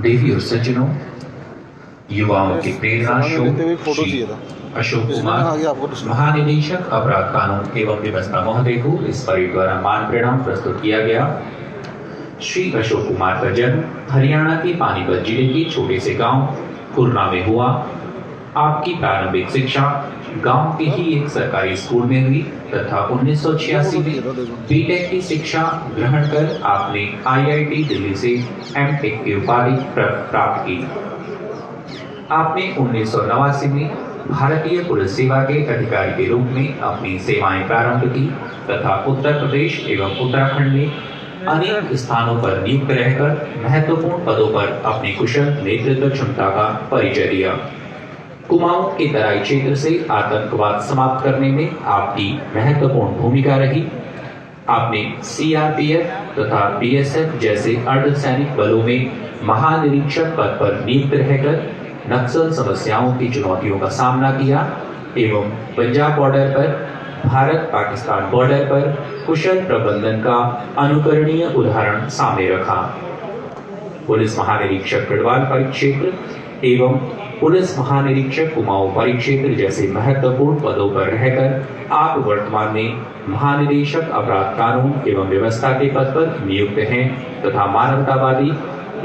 देवी और सज्जनों, युवाओं के प्रेरणा स्रोत श्री अशोक कुमार, महानिदेशक अपराध कानून एवं व्यवस्था महोदय को इस परेड द्वारा मान प्रणाम प्रस्तुत किया गया। श्री अशोक कुमार का जन्म हरियाणा के पानीपत जिले के छोटे से गांव खुरना में हुआ। आपकी प्रारंभिक शिक्षा गांव के ही एक सरकारी स्कूल में हुई तथा 1986 में बीटेक की शिक्षा ग्रहण कर आपने आईआईटी दिल्ली से एमटेक की उपाधि प्राप्त की। आपने 1989 में भारतीय पुलिस सेवा के अधिकारी के रूप में अपनी सेवाएं प्रारंभ की तथा उत्तर प्रदेश एवं उत्तराखंड में अनेक स्थानों पर नियुक्त रहकर महत्वपूर्ण पदों पर अपनी कुशल नेतृत्व क्षमता का परिचय दिया। कुमाऊं के तराई क्षेत्र से आतंकवाद समाप्त करने में आपकी महत्वपूर्ण भूमिका रही। आपने सीआरपीएफ तथा बीएसएफ जैसे अर्धसैनिक बलों में महानिरीक्षक पद पर नियुक्त रहकर नक्सल समस्याओं की चुनौतियों का सामना किया एवं पंजाब बॉर्डर पर भारत पाकिस्तान बॉर्डर पर कुशल प्रबंधन का अनुकरणीय उदाहरण सामने रखा। पुलिस महानिरीक्षक गढ़वाल परिक्षेत्र एवं पुलिस महानिरीक्षक कुमाऊं परिक्षेत्र जैसे महत्वपूर्ण पदों पर रहकर आप वर्तमान में महानिदेशक अपराध कानून एवं व्यवस्था के पद पर नियुक्त हैं तथा मानवतावादी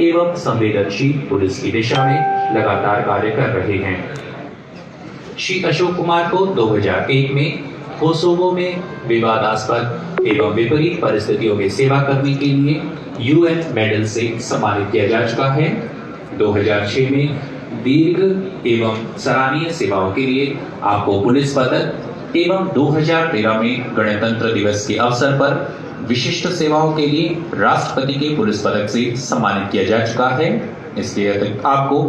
एवं संवेदनशील पुलिस की दिशा में लगातार कार्य कर रहे हैं। श्री अशोक कुमार को 2001 में कोसोवो में विवादास्पद एवं विपरीत परिस्थितियों में सेवा करने के लिए यूएन मेडल से सम्मानित किया जा चुका है। 2006 में दीर्घ एवं सराहनीय सेवाओं के लिए आपको पुलिस पदक एवं 2013 में गणतंत्र दिवस के अवसर पर विशिष्ट सेवाओं के लिए राष्ट्रपति के पुलिस पदक से सम्मानित किया जा चुका है। इसके अतिरिक्त आपको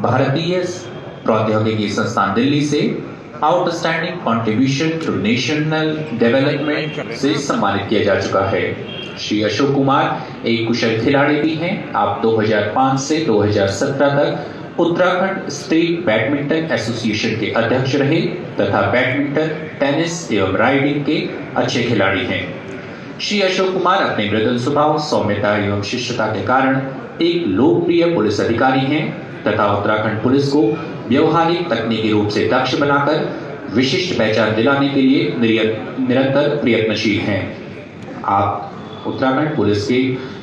भारतीय प्रौद्योगिकी संस्थान दिल्ली से outstanding contribution to national development से सम्मानित किया जा चुका है। श्री अशोक कुमार एक कुशल खिलाड़ी भी हैं। आप 2005 से 2017 तक उत्तराखंड स्टेट बैडमिंटन एसोसिएशन के अध्यक्ष रहे तथा बैडमिंटन, टेनिस एवं राइडिंग के अच्छे खिलाड़ी हैं। श्री अशोक कुमार अपने मृदुल स्वभाव, सौम्यता एवं शिष्टता के कारण एक लोकप्रिय पुलिस अधिकारी हैं तथा उत्तराखंड पुलिस को व्यवहारिक तकनीकी रूप से दक्ष बनाकर विशिष्ट पहचान दिलाने के लिए निरंतर प्रयत्नशील हैं। आप उत्तराखंड पुलिस के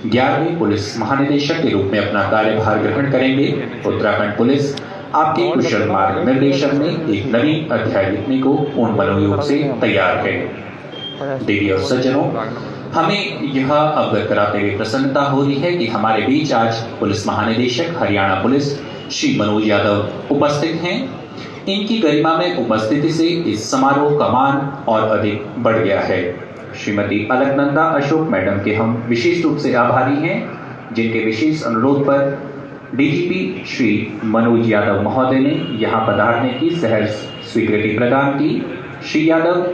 11वें पुलिस महानिदेशक के रूप में अपना कार्यभार ग्रहण करेंगे। उत्तराखंड पुलिस आपके कुशल मार्ग निर्देशन में एक नवीन अध्याय लिखने को पूर्ण मनोयोग से तैयार है। देवी और सज्जनों, हमें यह अवगत कराते हुए प्रसन्नता हो रही है कि हमारे बीच आज पुलिस महानिदेशक हरियाणा पुलिस श्री मनोज यादव उपस्थित हैं। इनकी गरिमा में उपस्थिति से इस समारोह का मान और अधिक बढ़ गया है। श्रीमती अलकनंदा अशोक मैडम के हम विशेष रूप से आभारी हैं, जिनके विशेष अनुरोध पर डीजीपी श्री मनोज यादव महोदय ने यहाँ पधारने की सहर्ष स्वीकृति प्रदान की। श्री यादव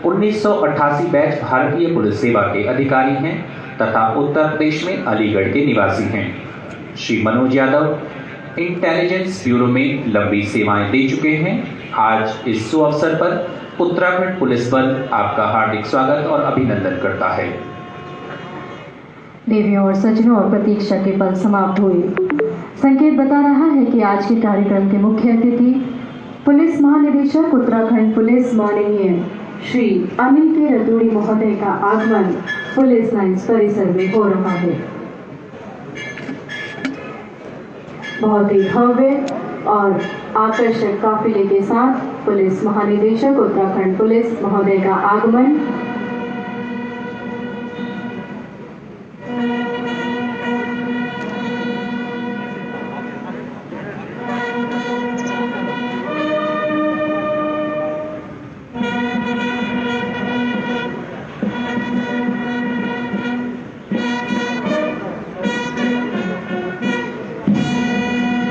1988 बैच भारतीय पुलिस सेवा के अधिकारी हैं तथा उत्तर प्रदेश में अलीगढ़ के निवासी हैं। श्री मनोज यादव इंटेलिजेंस ब्यूरो में लंबी सेवाएं दे चुके हैं। आज इस शुभ अवसर पर उत्तराखंड पुलिस बल आपका हार्दिक स्वागत और अभिनंदन करता है। देवियों और सज्जनों, और प्रतीक्षा के पल समाप्त हुए। संकेत बता रहा है कि आज के कार्यक्रम के मुख्य अतिथि पुलिस महानिदेशक उत्तराखंड पुलिस माननीय श्री अनिल के रतूड़ी महोदय का आगमन पुलिस लाइन्स परिसर में हो रहा है। बहुत ही भव्य और आकर्षक काफिले के साथ पुलिस महानिदेशक उत्तराखंड पुलिस महोदय का आगमन।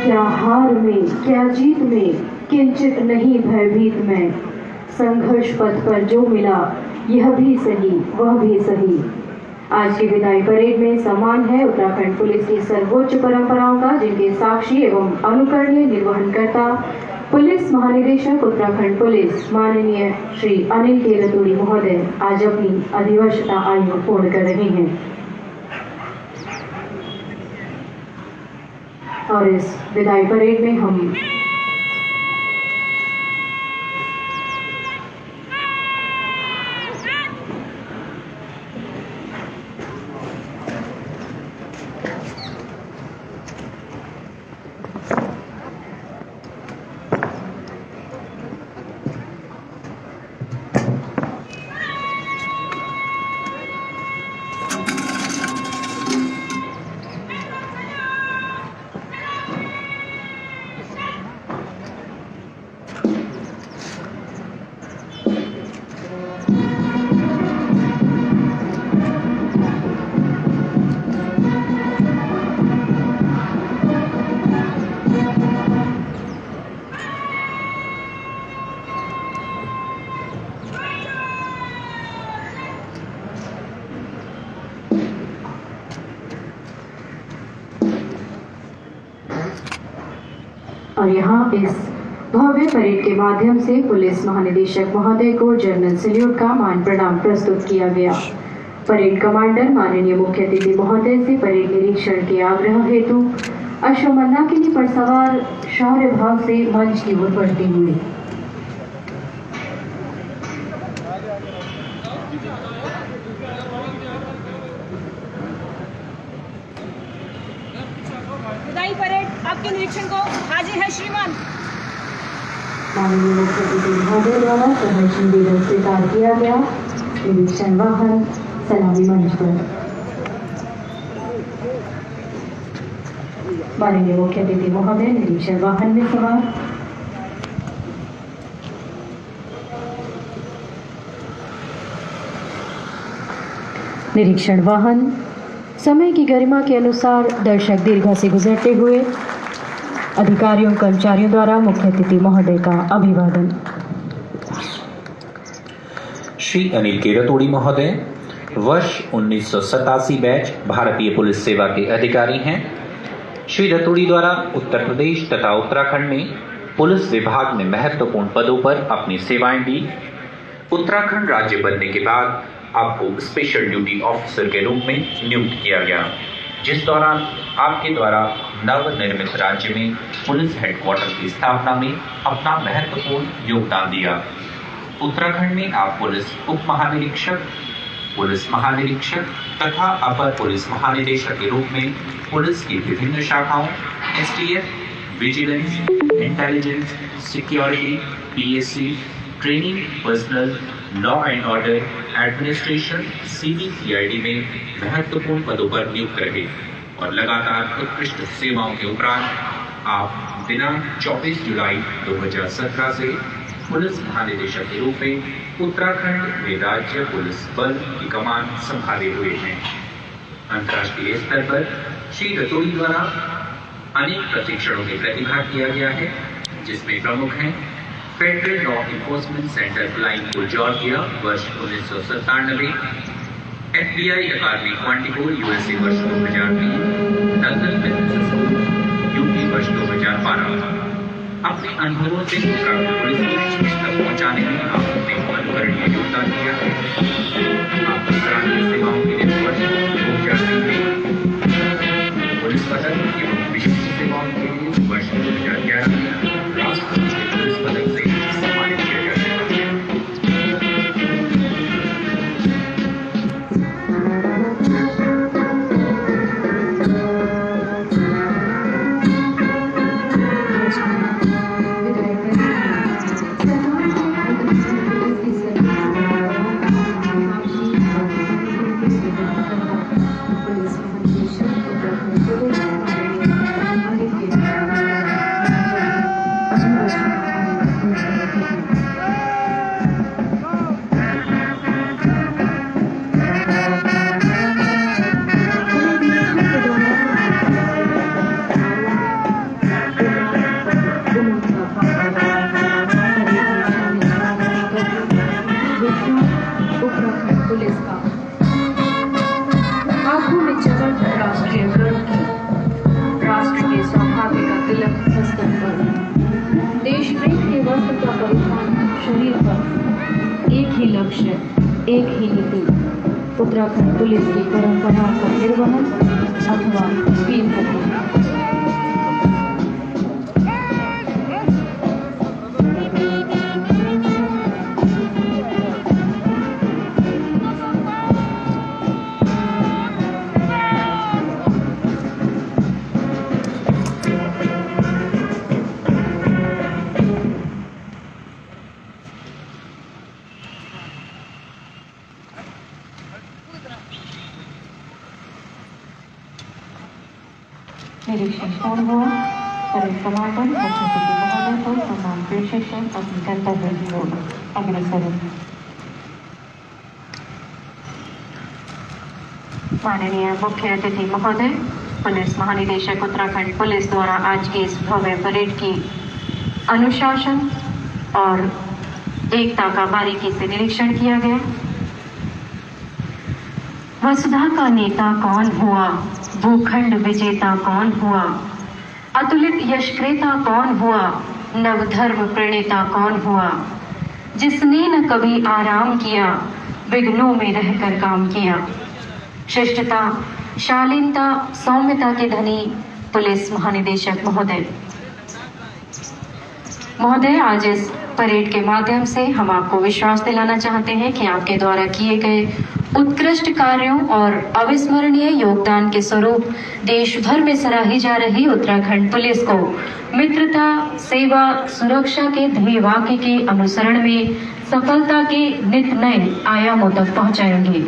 क्या हार में, क्या जीत में, किंचित नहीं भयभीत में, संघर्ष पथ पर जो मिला यह भी सही वह भी सही। आज की विदाई परेड में सम्मान है उत्तराखंड पुलिस की सर्वोच्च परंपराओं का, जिनके साक्षी एवं अनुकरणीय निर्वहनकर्ता पुलिस महानिदेशक उत्तराखंड पुलिस माननीय श्री अनिल के रतूड़ी महोदय आज अपनी अधिवर्षता आयु पूर्ण कर रहे हैं। और इस विदाई परेड में हम और यहाँ इस भव्य परेड के माध्यम से पुलिस महानिदेशक महोदय को जनरल सैल्यूट का मान प्रणाम प्रस्तुत किया गया। परेड कमांडर माननीय मुख्य अतिथि महोदय से परेड निरीक्षण के आग्रह हेतु अश्वमंदाकिनी पर सवार शौर्य भाव से मंच की ओर बढ़ते हुए परेड आपके निरीक्षण को हाजिर है श्रीमान। माननीय मुख्य अतिथि महोदय द्वारा सहर्षण विधि स्वीकार किया गया। निरीक्षण वाहन सलामी मंच पर। माननीय मुख्य अतिथि महोदय निरीक्षण वाहन में सवार। निरीक्षण वाहन समय की गरिमा के अनुसार दर्शक दीर्घा से गुजरते हुए अधिकारियों कर्मचारियों द्वारा मुख्य अतिथि महोदय का अभिवादन। श्री अनिल के रतोड़ी महोदय वर्ष 1987 बैच भारतीय पुलिस सेवा के अधिकारी हैं। श्री रतोड़ी द्वारा उत्तर प्रदेश तथा उत्तराखंड में पुलिस विभाग में महत्वपूर्ण पदों पर अपनी सेवाएं दी। उत्तराखंड राज्य बनने के बाद आपको स्पेशल ड्यूटी ऑफिसर के रूप में नियुक्त किया गया, जिस दौरान आपके द्वारा नवनिर्मित राज्य में पुलिस हेडक्वार्टर की स्थापना में अपना महत्वपूर्ण योगदान दिया। उत्तराखंड में आप पुलिस उप महानिरीक्षक, पुलिस महानिरीक्षक तथा अपर पुलिस महानिदेशक के रूप में पुलिस की विभिन्न शाखाओं STF, vigilance, intelligence, security, PSC, training, personal, law and order, administration, CBCID में महत्वपूर्ण पदों पर नियुक्त रहे और लगातार उत्कृष्ट सेवाओं के उपरांत आप दिनांक 24 जुलाई 2017 से पुलिस महानिदेशक के रूप में उत्तराखंड में राज्य पुलिस बल की कमान संभाले हुए हैं। अंतर्राष्ट्रीय स्तर पर श्री रतोड़ी द्वारा अनेक प्रशिक्षणों के प्रतिभाग किया गया है, जिसमें प्रमुख हैं federal law enforcement centre flying Georgia वर्ष 1997, FBI अकादमी क्वांटिको यूएसए वर्ष 2003, लंदन बिजनेस स्कूल यूके वर्ष 2012। अपने अनुभवों से उत्तराखंड पुलिस को शीर्ष तक पहुंचाने में आपने अनुकरणीय योगदान दिया है। आप उत्तराखंड सेवाओं के लिए वर्ष 2003 में पुलिस पदक एवं विशिष्ट सेवाओं के लिए वर्ष 2011 में राष्ट्रपति पुलिस पदक से सम्मानित किया जा चुका है। एक ही नीति, उत्तराखंड पुलिस की परंपरा का निर्वहन अथवा वीर निरीक्षण पूर्ण हुआ। परेड कमांडर राष्ट्रपति महोदय को सम्मान प्रेषक कर अपनी गंतव्य की ओर अग्रसर हैं। माननीय मुख्य अतिथि महोदय, पुलिस महानिदेशक उत्तराखंड पुलिस द्वारा आज की इस भव्य परेड की अनुशासन और एकता का बारीकी से निरीक्षण किया गया। वसुधा का नेता कौन हुआ, भूखंड विजेता कौन हुआ, अतुलित यशक्रेता कौन हुआ, नवधर्म प्रणेता कौन हुआ, जिसने न कभी आराम किया, विघ्नों में रहकर काम किया। शिष्टता, शालीनता, सौम्यता के धनी पुलिस महानिदेशक महोदय, आज इस परेड के माध्यम से हम आपको विश्वास दिलाना चाहते हैं कि आपके द्वारा किए गए उत्कृष्ट कार्यों और अविस्मरणीय योगदान के स्वरूप देश भर में सराही जा रही उत्तराखंड पुलिस को मित्रता, सेवा, सुरक्षा के ध्येय वाक्य के अनुसरण में सफलता के नित नए आयामों तक पहुंचाएंगे।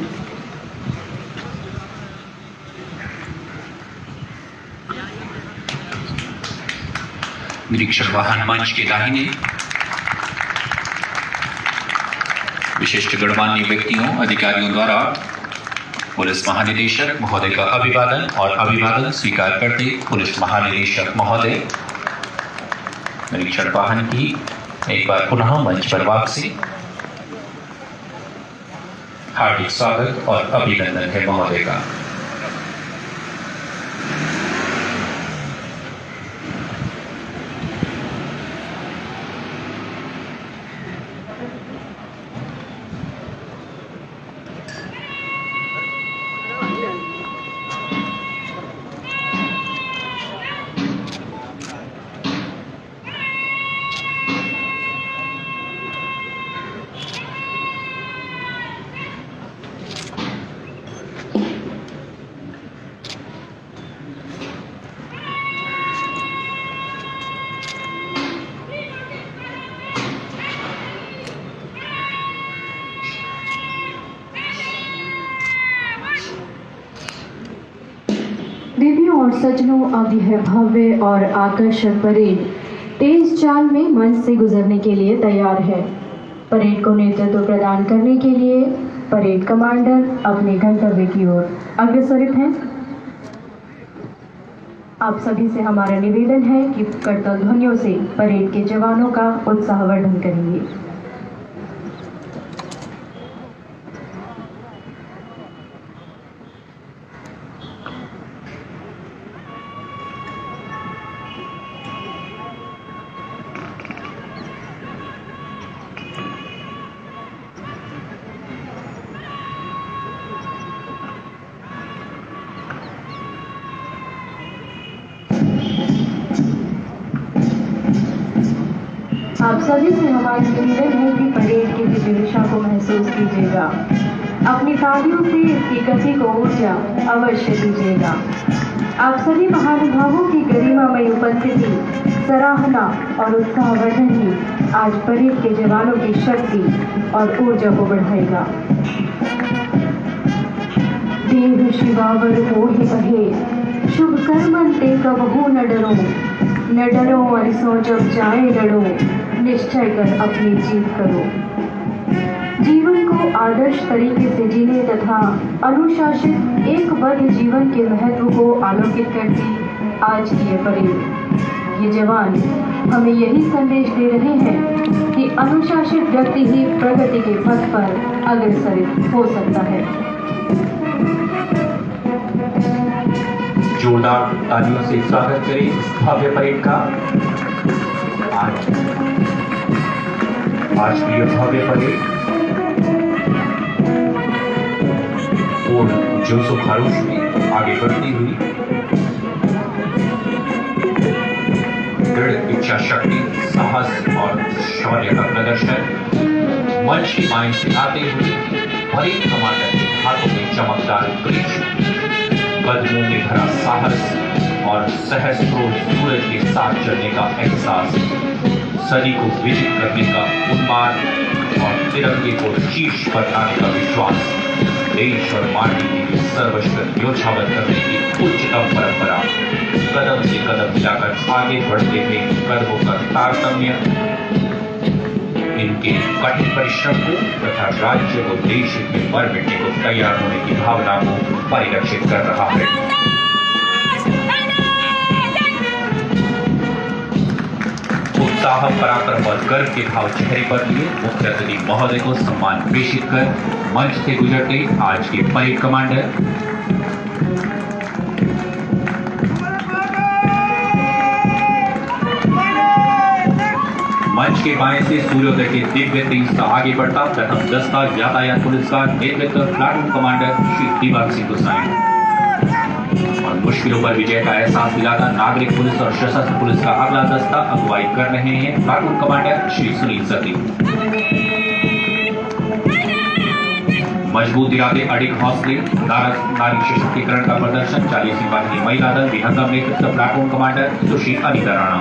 निरीक्षक वाहन मंच के दाहिने विशिष्ट गणमान्य व्यक्तियों, अधिकारियों द्वारा पुलिस महानिदेशक महोदय का अभिवादन और अभिवादन स्वीकार करते पुलिस महानिदेशक महोदय निरीक्षण वाहन की एक बार पुनः मंच पर वापसी। हार्दिक स्वागत और अभिनंदन है महोदय का। देवियों और सज्जनों, अब यह भव्य और आकर्षक परेड तेज चाल में मंच से गुजरने के लिए तैयार है। परेड को नेतृत्व प्रदान करने के लिए परेड कमांडर अपने गंतव्य की ओर अग्रसरित हैं। आप सभी से हमारा निवेदन है कि करतल ध्वनियों से परेड के जवानों का उत्साहवर्धन करेंगे। आप सभी से हमारी निवेदन है कि परेड की दिव्य दिशा को महसूस कीजिएगा। अपनी तालियों से इसकी गति को ऊर्जा अवश्य दीजिएगा। आप सभी महानुभावों की गरिमामय उपस्थिति, सराहना और उत्साहवर्धन ही आज परेड के जवानों की शक्ति और ऊर्जा को बढ़ाएगा। देव शिवावर मोहि कहे, शुभ कर्मन ते कबहू न डरो अरिसो जब जाए लड़ो, निश्चय कर अपनी जीत करो। जीवन को आदर्श तरीके से जीने तथा अनुशासित एकबद्ध जीवन के महत्व को आलोकित करती आज की ये परेड, ये जवान हमें यही संदेश दे रहे हैं कि अनुशासित व्यक्ति ही प्रगति के पथ पर अग्रसर हो सकता है। जोरदार तालियों से स्वागत करें इस भव्य परेड का। आज की यह भव्य परेड पूर्ण जोशो खरोश में आगे बढ़ती हुई दृढ़ इच्छा शक्ति, साहस और शौर्य का प्रदर्शन मंच की माइंड से आते हुए परेड कमांडर के हाथों में चमकदार ब्रिज, कदमों में भरा साहस और सहस्त्रों सूरज के साथ चलने का एहसास, सदी को विजित करने का उन्माद और तिरंगे को शीर्ष पर लाने का विश्वास, देश और माटी की सर्वश्रेष्ठ योद्धावत करने की उच्चतम परंपरा, कदम से कदम मिलाकर आगे बढ़ते हुए कदमों का तारतम्य, इनके कठिन परिश्रम को तथा राज्य को देश में मर मिटने को तैयार होने की भावना को परिलक्षित कर रहा है। उत्साह, पराक्रम और गर्व के भाव चेहरे पर लिए मुख्य अतिथि महोदय को सम्मान प्रेषित कर मंच से गुजरते आज के परेड कमांडर मंच के बाएं से सूर्योदय के दिव्य तेज से आगे बढ़ता प्रथम दस्ता यातायात पुलिस का नेतृत्व प्लाटून कमांडर श्री दिवाकर सिंह गोसाई और मुश्किलों पर विजय का एहसास दिलाता नागरिक पुलिस और सशस्त्र पुलिस का अगला दस्ता अगुवाई कर रहे हैं प्लाटून कमांडर श्री सुनील सती। मजबूत इरादे, अडिग हौसले, नारी सशक्तिकरण का प्रदर्शन 40वीं वाहिनी महिला दल विहंगम नेतृत्व प्लाटून कमांडर सुश्री अनिता राणा।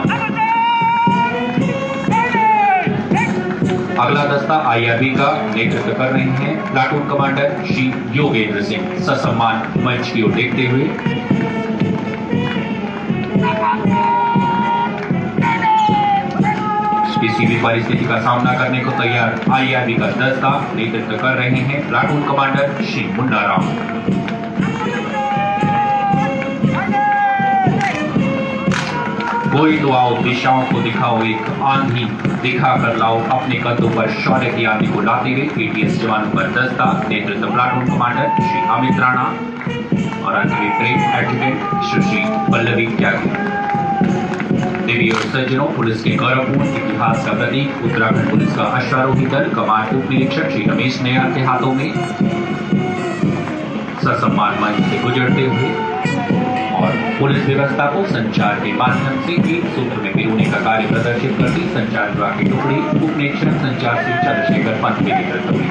अगला दस्ता आईआरबी का नेतृत्व कर रहे हैं प्लाटून कमांडर श्री योगेंद्र सिंह। ससम्मान मंच की ओर देखते हुए किसी भी परिस्थिति का सामना करने को तैयार आईआरबी का दस्ता नेतृत्व कर रहे हैं प्लाटून कमांडर श्री मुन्ना राम। कोई तो आओ दिशाओं को दिखाओ, एक आंधी दिखा कर लाओ, अपने कदों पर शौर्य की आंधी को लाते हुए एटीएस जवानों पर दस्ता नेतृत्व प्लाटून कमांडर श्री अमित राणा और अंतरी ट्रेन एडजुटेंट सुश्री पल्लवी त्यागी। देवी और सज्जनों, पुलिस के गौरवपूर्ण इतिहास का प्रतीक उत्तराखंड पुलिस का अश्वारोही दल कमांड उप निरीक्षक श्री रमेश नैयर के हाथों में ससम्मान मंच से गुजरते हुए और पुलिस व्यवस्था को संचार के माध्यम से एक सूत्र में पिरोने का कार्य प्रदर्शित करती संचार विभाग की टुकड़ी उप निरीक्षक संचार श्री चंद्रशेखर पंत के नेतृत्व में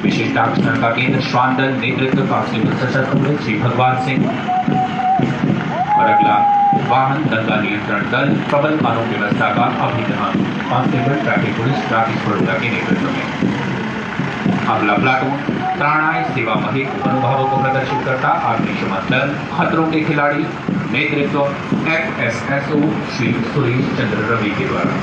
विशिष्टाक्षरण का केंद्र श्वान दल नेतृत्व कांस्टेबल सशस्त्र पुलिस श्री भगवान सिंह और अगला वाहन दंगा नियंत्रण दल प्रबल कानून व्यवस्था का अभिधान constable traffic police Rakesh Baroda के नेतृत्व में। अगला प्लाटून त्राणाय सेवा महेक मनोभावों को प्रदर्शित करता अग्निशमन दल खतरों के खिलाड़ी नेतृत्व FSSO श्री सुरेश चंद्र रवि के द्वारा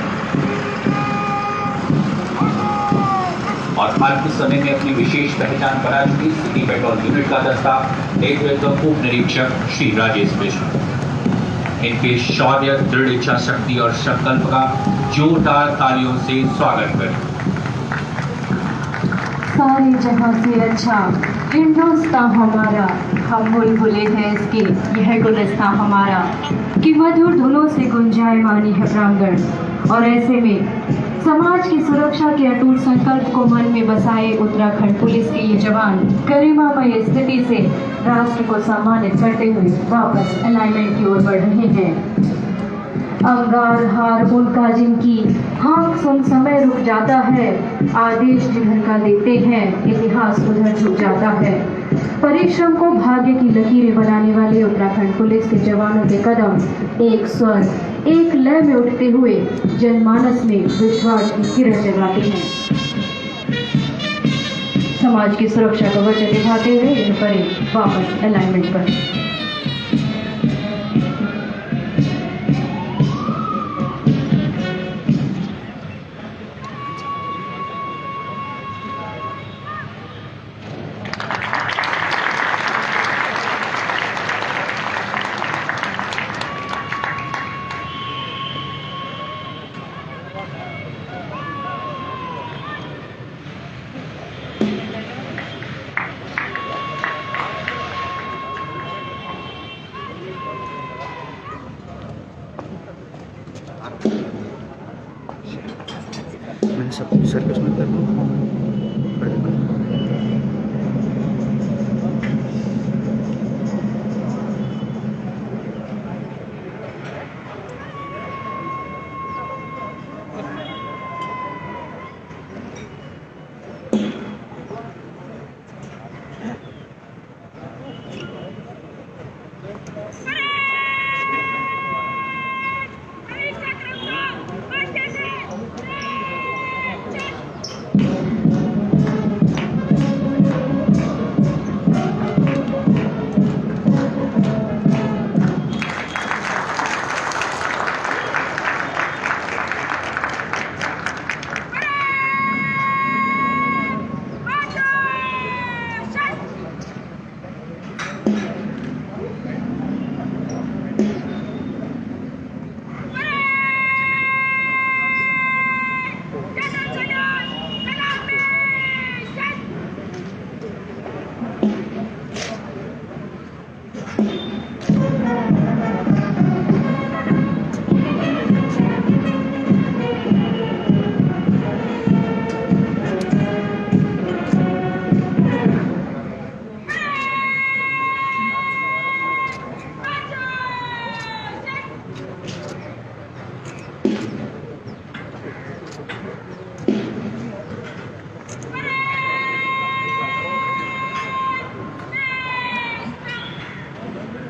और अल्प समय में अपनी विशेष पहचान बना चुकी सिटी पेट्रोल यूनिट का दस्ता नेतृत्व उप निरीक्षक श्री राजेश मिश्र। इनके शौर्य, दृढ़ इच्छा शक्ति और संकल्प का जोरदार तालियों से स्वागत करें। सारे जहां से अच्छा हिंदुस्तान हमारा, हम बुलबुले हैं इसके, यह गुलिस्तां हमारा, कि मधुर धुनों से गुंजायमानी है प्रांगण। और ऐसे में समाज की सुरक्षा के अटूट संकल्प को मन में बसाए उत्तराखंड पुलिस के ये जवान गरिमामय स्थिति से राष्ट्र को सम्मानित करते हुए वापस अलाइनमेंट की ओर बढ़ रहे हैं। अंगार हार उनका जिनकी हाँक सुन समय रुक जाता है, आदेश जिधर का देते हैं इतिहास उधर झुक जाता है। परिश्रम को भाग्य की लकीरें बनाने वाले उत्तराखंड पुलिस के जवानों के कदम एक स्वर एक लय में उठते हुए जनमानस में विश्वास की किरण जगाते हैं। समाज की सुरक्षा का वचन निभाते हुए इन परेड वापस अलाइनमेंट पर। मैंने सब सर्विस में कर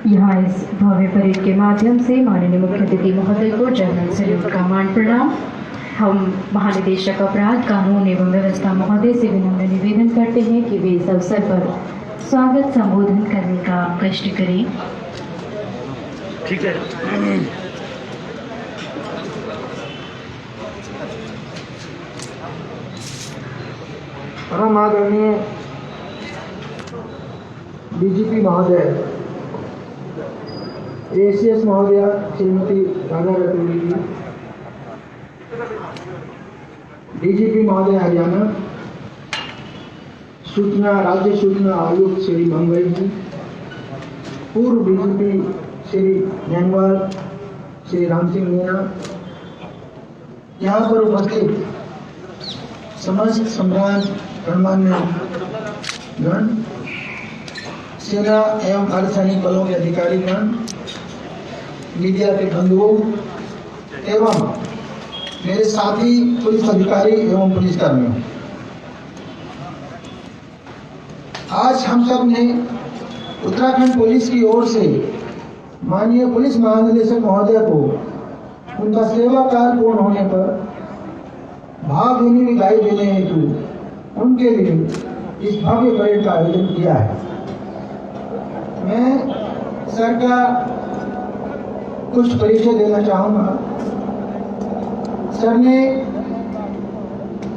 यहाँ इस भव्य परेड के माध्यम से माननीय मुख्य अतिथि महोदय को जनरल सैल्यूट का मान प्रणाम। हम महानिदेशक अपराध कानून एवं व्यवस्था महोदय से विनम्र निवेदन करते हैं कि वे इस अवसर पर स्वागत संबोधन करने का कष्ट करें। ठीक है। परम आदरणीय डीजीपी महोदय, एसीएस महोदया श्रीमती राधा रतूड़ी जी, डीजीपी महोदय हरियाणा, राज्य सूचना आयुक्त श्री मंगई जी, पूर्व डीजीपी श्री नैनवाल श्री राम सिंह मीणा, यहाँ पर उपस्थित समस्त सम्मान गणमान्य गण, सेना एवं अर्धसैनिक बलों के अधिकारीगण, मीडिया के बंधुओं एवं मेरे साथी पुलिस अधिकारी एवं पुलिसकर्मियों, आज हम सब ने उत्तराखंड पुलिस की ओर से माननीय पुलिस महानिदेशक महोदय को उनका सेवा काल पूर्ण होने पर भावभीनी विदाई देने हेतु उनके लिए इस भव्य परेड का आयोजन किया है। मैं सर का कुछ परिचय देना चाहूँगा। सर ने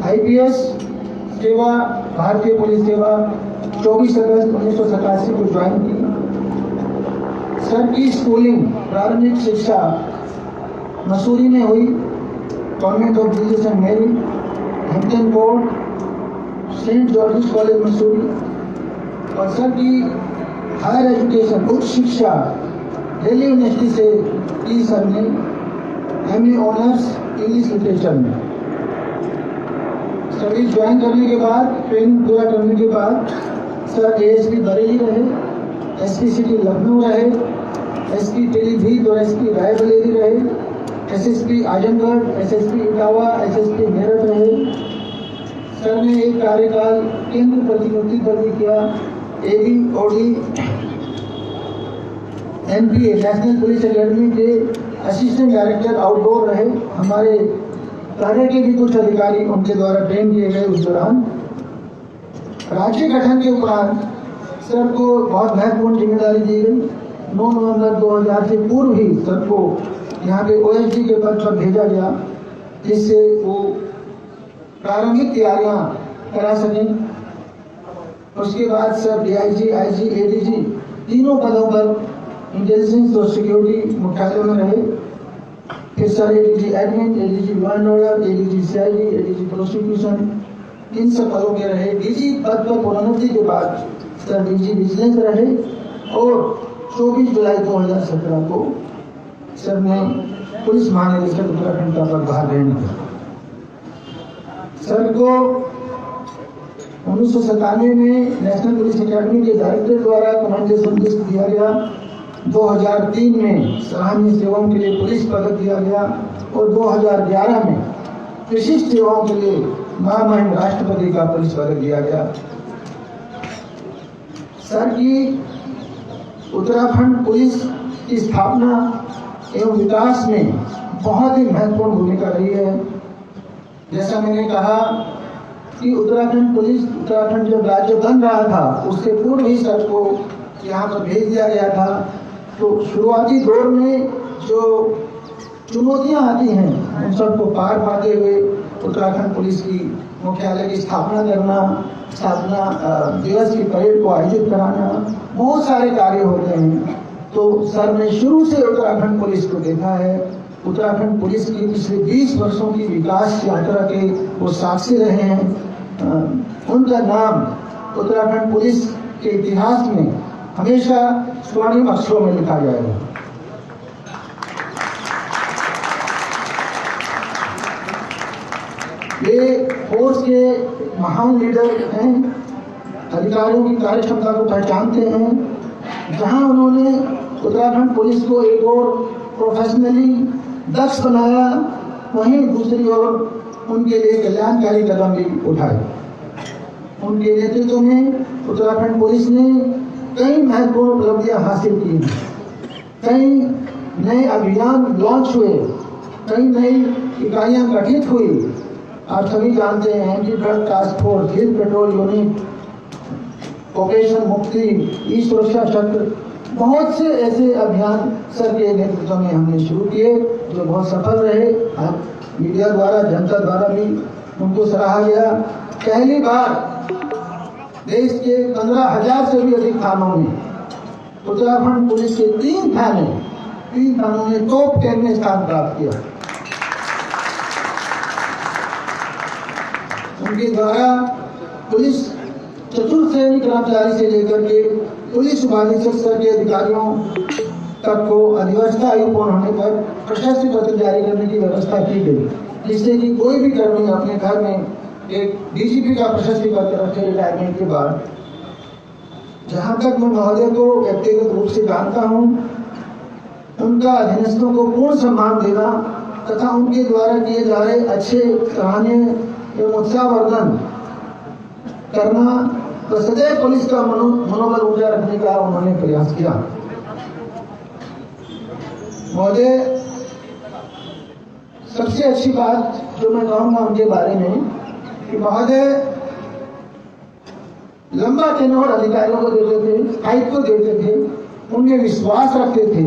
आईपीएस सेवा, भारतीय पुलिस सेवा 24 अगस्त 1987 को ज्वाइन की। सर की स्कूलिंग, प्रारंभिक शिक्षा मसूरी में हुई, convent of Jesus and Mary, Hampton court, Saint George's college Mussoorie. और सर की हायर एजुकेशन, उच्च शिक्षा दिल्ली यूनिवर्सिटी से की सर ने एमए ऑनर्स इंग्लिश लिटरेचर में। स्टडीज ज्वाइन करने के बाद, ट्रेनिंग पूरा करने के बाद सर एएसपी बरेली रहे, एसपी सिटी लखनऊ रहे, एसपी पीलीभीत और एसपी रायबरेली रहे, SSP Azamgarh, SSP Etawah, SSP Meerut रहे। सर ने एक कार्यकाल केंद्र प्रतिनिधि पर भी किया, एबीओडी एनपीए नेशनल पुलिस एकेडमी के असिस्टेंट डायरेक्टर आउटडोर रहे। हमारे कार्य के भी कुछ अधिकारी उनके द्वारा ट्रेन किए गए। उस दौरान राज्य गठन के उपरांत सर को बहुत महत्वपूर्ण जिम्मेदारी दी गई। 9 नवंबर 2000 से पूर्व ही सर को यहाँ पे ओएसडी के पद पर भेजा गया, जिससे वो प्रारंभिक तैयारियां करा सकें। उसके बाद सर डीआईजी, आईजी, एडीजी तीनों पदों पर इंटेलिजेंस और सिक्योरिटी मुख्यालयों में रहे। फिर sir ADG admin, ADG law and order, ADG CID, ADG prosecution, इन सब पदों के रहे। डीजी पद पर प्रोन्नति के बाद सर डीजी विजिलेंस रहे और 24 जुलाई 2017 को सर ने पुलिस महानिदेशक उत्तराखंड का पदभार ग्रहण किया। सर को 1997 में नेशनल पुलिस एकेडमी के डायरेक्टर द्वारा कमांडेशन लिस्ट दिया गया। 2003 में सराहनीय सेवाओं के लिए पुलिस पदक दिया गया और 2011 में विशिष्ट सेवाओं के लिए महामहिम राष्ट्रपति का पुलिस पदक दिया गया। सर की उत्तराखंड पुलिस की स्थापना एवं विकास में बहुत ही महत्वपूर्ण भूमिका रही है। जैसा मैंने कहा कि उत्तराखंड जब राज्य बन रहा था, उससे पूर्व ही सर को यहाँ पर भेज दिया गया था। तो शुरुआती दौर में जो चुनौतियां आती हैं, उन सबको पार पाते हुए उत्तराखंड पुलिस की मुख्यालय की स्थापना करना, स्थापना दिवस की परेड को आयोजित कराना, बहुत सारे कार्य होते हैं। तो सर ने शुरू से उत्तराखंड पुलिस को देखा है। उत्तराखंड पुलिस की पिछले 20 वर्षों की विकास यात्रा के वो साक्षी रहे हैं। उनका नाम उत्तराखंड पुलिस के इतिहास में हमेशा स्वर्णिम अक्षरों में लिखा जाएगा। ये फोर्स के महान लीडर हैं, अधिकारियों की कार्यक्षमता को पहचानते हैं। जहां उन्होंने उत्तराखंड पुलिस को एक और प्रोफेशनली दक्ष बनाया, वहीं दूसरी ओर उनके लिए कल्याणकारी कदम भी उठाए। उनके नेतृत्व में उत्तराखंड पुलिस ने कई महत्वपूर्ण उपलब्धियां हासिल की। कई नए अभियान लॉन्च हुए, कई नई इकाइयां गठित हुई। आप सभी जानते हैं एंटी ड्रग टास्क फोर्स, हिल पेट्रोल यूनिट, कोकेशन मुक्ति, ई सुरक्षा चक्र, बहुत से ऐसे अभियान सर के नेतृत्व में हमने शुरू किए जो बहुत सफल रहे। मीडिया द्वारा, जनता द्वारा भी उनको सराहा गया। पहली बार देश के 15,000 से भी अधिक थानों में उत्तराखंड पुलिस के 3 थानों ने टॉप 10 में स्थान प्राप्त किया। उनके द्वारा पुलिस चतुर्थ श्रेणी कर्मचारी से लेकर के पुलिस उपाधीक्षक स्तर के अधिकारियों तक को अधिवस्था आयु पूर्ण होने पर प्रशस्ति पत्र जारी करने की व्यवस्था की गई, जिससे कि कोई भी कर्मी अपने घर में एक डीजीपी का प्रशस्ति पत्र रखे रिटायरमेंट के बाद। जहां तक मैं महोदय को व्यक्तिगत रूप से जानता हूं, उनका अधीनस्थों को पूर्ण सम्मान देना तथा उनके द्वारा किए जा रहे अच्छे, सराहनीय एवं उत्साहवर्धन करना तो सदैव पुलिस का मनोबल ऊंचा रखने का उन्होंने प्रयास किया। महोदय, सबसे अच्छी बात जो मैं कहूंगा उनके बारे में कि महोदय लंबा टेन्योर अधिकारियों को देते थे, स्थायित्व देते थे, उनमें विश्वास रखते थे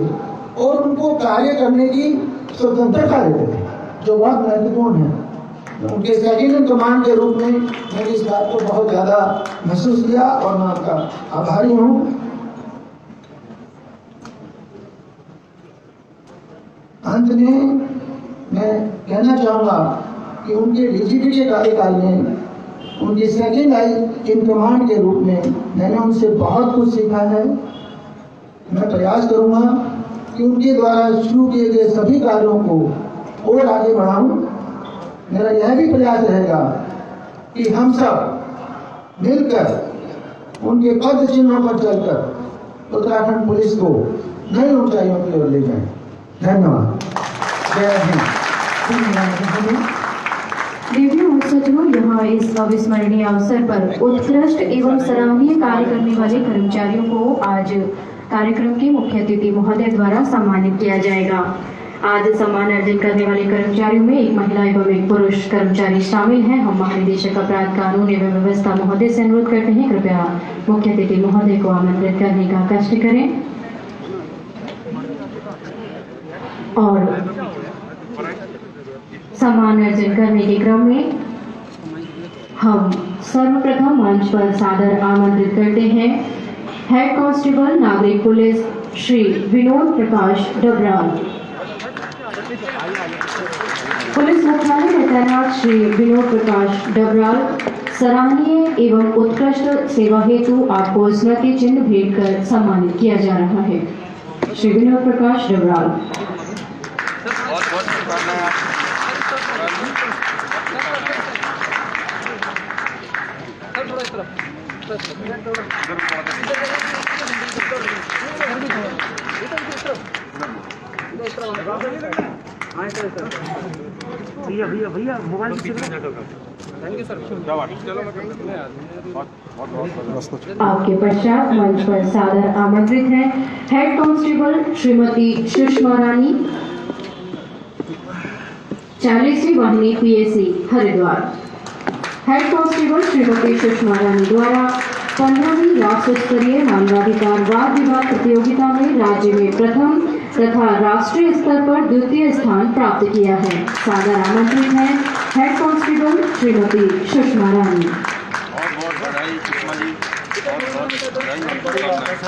और उनको कार्य करने की स्वतंत्रता देते थे, जो बहुत महत्वपूर्ण है। उनके सेकंड इन कमांड के रूप में मैंने इस बात को बहुत ज्यादा महसूस किया और मैं आपका आभारी हूं। अंत में मैं कहना चाहूंगा कि उनके डीजीपी के कार्यकाल में, उनके सेकंड इन कमांड के रूप में मैंने उनसे बहुत कुछ सीखा है। मैं प्रयास करूंगा कि उनके द्वारा शुरू किए गए सभी कार्यों को और आगे बढ़ाऊं। मेरा यह भी प्रयास रहेगा कि हम सब मिलकर उनके पद चिन्हों पर चलकर उत्तराखंड पुलिस को नई ऊंचाइयों की ओर ले जाएं। धन्यवाद। जय हिंद। देवी सचिवों, यहाँ इस अविस्मरणीय अवसर पर उत्कृष्ट एवं सराहनीय कार्य करने वाले कर्मचारियों को आज कार्यक्रम के मुख्य अतिथि महोदय द्वारा सम्मानित किया जाएगा। आज सम्मान अर्जित करने वाले कर्मचारियों में एक महिला एवं एक पुरुष कर्मचारी शामिल हैं। हम महानिदेशक अपराध कानून एवं व्यवस्था महोदय से अनुरोध करते हैं, कृपया मुख्य अतिथि महोदय को आमंत्रित करने का कष्ट करें। और सम्मान अर्जन करने के क्रम में हम सर्वप्रथम मंच पर सादर आमंत्रित करते हैं हेड कांस्टेबल नागरिक पुलिस श्री विनोद प्रकाश डबराल, पुलिस मुख्यालय में तैनात श्री विनोद प्रकाश डबराल। सराहनीय एवं उत्कृष्ट सेवा हेतु आपको स्मृति चिन्ह भेंट कर सम्मानित किया जा रहा है। श्री विनोद प्रकाश डबराल। भैया मोबाइल आपके पश्चात मंच पर सादर आमंत्रित हैं हेड कांस्टेबल श्रीमती सुषमा रानी, 40वीं वाहिनी PAC Haridwar. Head constable Shrimati Sushma Rani द्वारा 15वीं राष्ट्र स्तरीय मानवाधिकार वाद विवाद प्रतियोगिता में राज्य में प्रथम तथा राष्ट्रीय स्तर पर द्वितीय स्थान प्राप्त किया है। सादर आमंत्रित है हेड कांस्टेबल श्रीमती सुषमा रानी। बहुत बधाई सुषमा जी,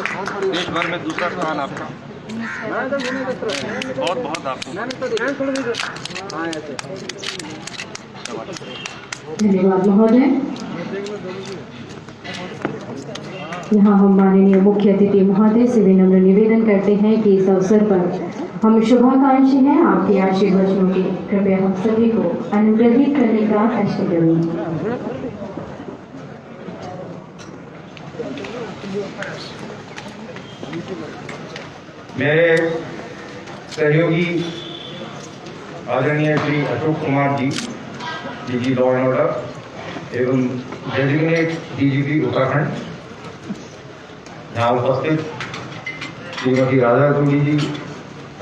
बहुत देश भर में दूसरा स्थान आपका, बहुत आपको धन्यवाद महोदय। यहाँ हम माननीय मुख्य अतिथि महोदय से विनम्र निवेदन करते हैं कि इस अवसर पर हम शुभाकांक्षी हैं आपके आशीर्वचनों के, कृपया हम सभी को अनुग्रहित करने का कष्ट करें। मेरे सहयोगी आदरणीय Shri Ashok Kumar ji, DG law and order एवं डेजिग्नेट डीजीपी उत्तराखंड, यहाँ उपस्थित श्रीमती राधा चूड़ी जी,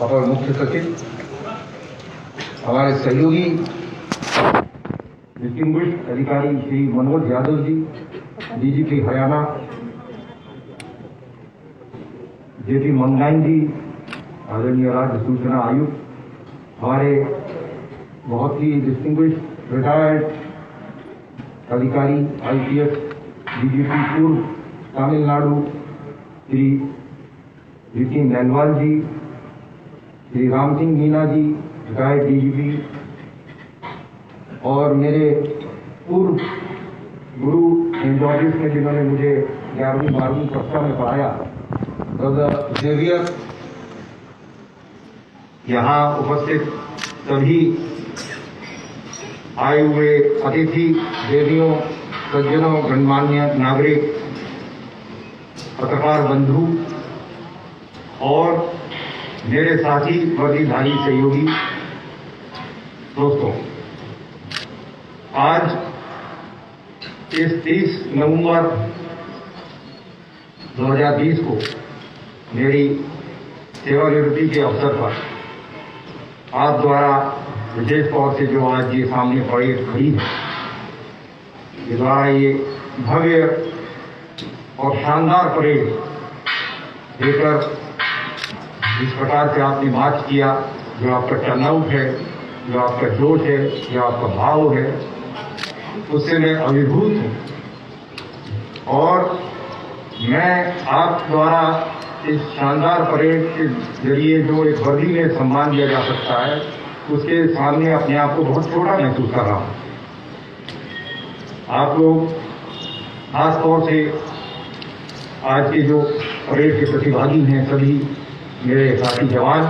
अपर मुख्य सचिव, हमारे सहयोगी डिस्टिंग्विश्ड अधिकारी श्री मनोज यादव जी, डीजीपी हरियाणा, जेपी मंगाइन जी, आदरणीय राज्य सूचना आयुक्त, हमारे बहुत ही डिस्टिंग्विश्ड रिटायर्ड अधिकारी IPS डीजीपी पूर्व तमिलनाडु श्री विकी नैनवाल जी, श्री राम सिंह मीना जी, रिटायर्ड DGP, और मेरे पूर्व गुरु सेंट जॉर्जिस में जिन्होंने मुझे 11वीं-12वीं कक्षा में पढ़ाया, ब्रदर जेवियर, यहाँ उपस्थित सभी आए हुए अतिथि देवियों, सज्जनों, गणमान्य नागरिक, पत्रकार बंधु और मेरे साथी वर्दीधारी सहयोगी दोस्तों, आज इस 30 नवंबर 2020 को मेरी सेवानिवृत्ति के अवसर पर आप द्वारा विशेष तौर से जो आज ये सामने परेड खड़ी है, ये द्वारा ये भव्य और शानदार परेड देकर जिस प्रकार से आपने मार्च किया, जो आपका टर्नआउट है, जो आपका जोश है, जो आपका भाव है, उससे मैं अभिभूत हूँ। और मैं आप द्वारा इस शानदार परेड के जरिए जो एक वर्दी में सम्मान दिया जा सकता है, उसके सामने अपने आप को बहुत छोटा महसूस कर रहा हूँ। आप लोग खास तौर से आज के जो परेड के प्रतिभागी हैं, सभी मेरे साथी जवान,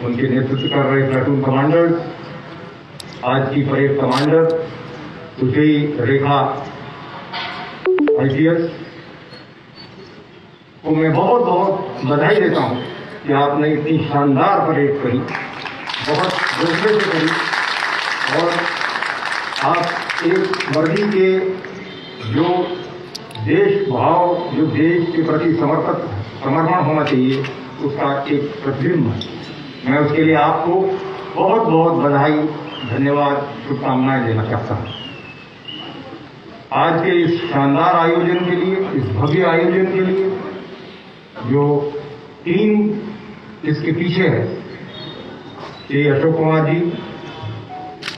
उनके नेतृत्व कर रहे प्लाटून कमांडर्स, आज की परेड कमांडर सुश्री रेखा IPS को मैं बहुत बहुत बधाई देता हूं कि आपने इतनी शानदार परेड करी, बहुत जज्बे से करी, और आप एक वर्दी के जो देश भाव, जो देश के प्रति समर्पण होना चाहिए, उसका एक प्रतिबिंब है। मैं उसके लिए आपको बहुत बहुत बधाई, धन्यवाद, शुभकामनाएं देना चाहता हूं। आज के इस शानदार आयोजन के लिए, इस भव्य आयोजन के लिए जो टीम इसके पीछे है, Shri Ashok Kumar ji,